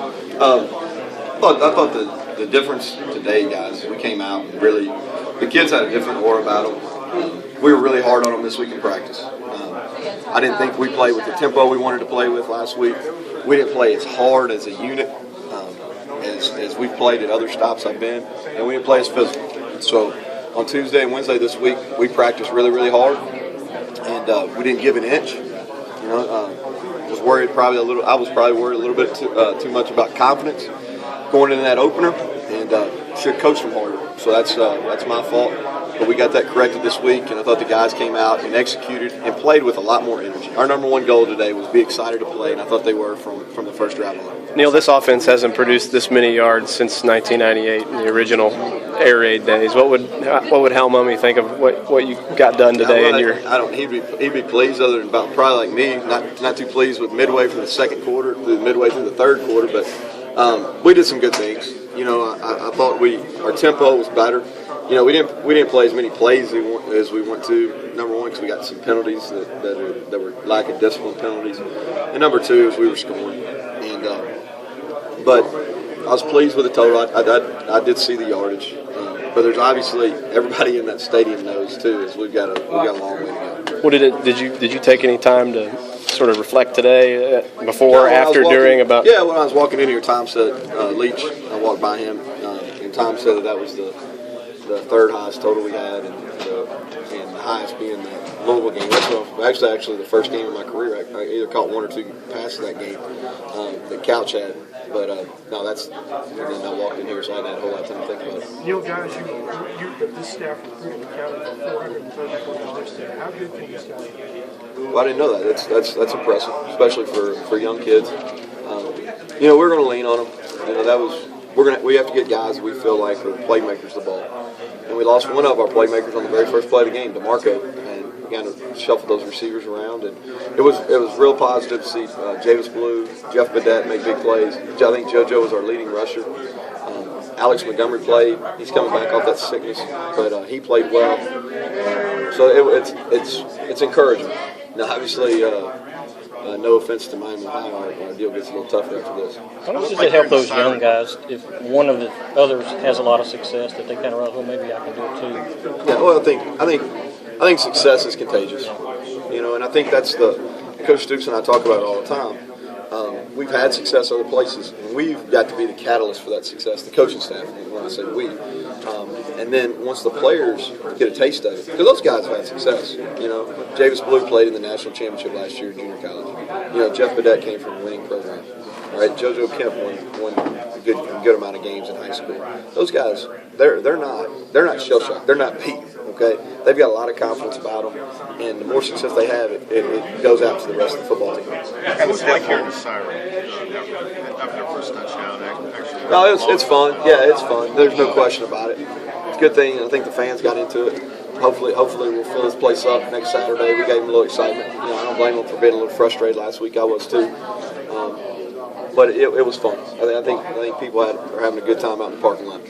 I thought the difference today, guys, we came out and really, the kids had a different aura about them. We were really hard on them this week in practice. I didn't think we played with the tempo we wanted to play with last week. We didn't play as hard as a unit as we've played at other stops I've been, and we didn't play as physical. So on Tuesday and Wednesday this week, we practiced really, really hard, and we didn't give an inch. Was worried probably a little. I was probably worried a little bit too much about confidence going into that opener, and should have coached them harder. So that's my fault. But we got that corrected this week, and I thought the guys came out and executed and played with a lot more energy. Our number one goal today was be excited to play, and I thought they were from the first drive on. Neal, this offense hasn't produced this many yards since 1998, the original air raid days. What would Hal Mumme think of what you got done today? He'd be pleased, other than about probably like me, not too pleased with midway from the second quarter to midway through the third quarter. But we did some good things. I thought our tempo was better. We didn't play as many plays as we want to. Number one, because we got some penalties that were lack of discipline penalties, and number two is we were scoring. But I was pleased with the total. I did see the yardage, but there's obviously everybody in that stadium knows too is we've got a long way to go. Did you take any time to sort of reflect today, before, after, during, about? Yeah, when I was walking in here, Tom said Leach. I walked by him, and Tom said that was the third highest total we had, and the highest being the Louisville game. That's actually the first game of my career. I either caught one or two passes that game that Couch had. But no, and then I walked in here, so I had a whole lot of time to think about it. Neal, guys, this staff recruited the county for $434. How good can this guy be? Well, I didn't know that. That's impressive, especially for young kids. We're going to lean on them. We have to get guys we feel like are playmakers of the ball. And we lost one of our playmakers on the very first play of the game, DeMarco, and we kind of shuffled those receivers around. And it was real positive to see Javis Blue, Jeff Badette make big plays. I think JoJo was our leading rusher. Alex Montgomery played. He's coming back off that sickness, but he played well. So it's encouraging. Now, obviously, no offense to Miami, Ohio, our deal gets a little tougher after this. How much does it help those young guys if one of the others has a lot of success that they kind of realize, well, maybe I can do it too? Yeah, well, I think success is contagious. And I think that's Coach Stoops and I talk about it all the time. We've had success other places, and we've got to be the catalyst for that success, the coaching staff, when I say we. And then once the players get a taste of it, because those guys have had success. Javis Blue played in the national championship last year in junior college. Jeff Badette came from a winning program. Right? JoJo Kemp won a good amount of games in high school. Those guys, they're not shell shocked. They're not beat. Okay, they've got a lot of confidence about them, and the more success they have, it goes out to the rest of the football team. What's it like hearing the siren after their first touchdown? Actually, no, it's fun. Yeah, it's fun. There's no question about it. It's a good thing. I think the fans got into it. Hopefully we'll fill this place up next Saturday. We gave them a little excitement. I don't blame them for being a little frustrated last week. I was too. But it was fun. I think people are having a good time out in the parking lot.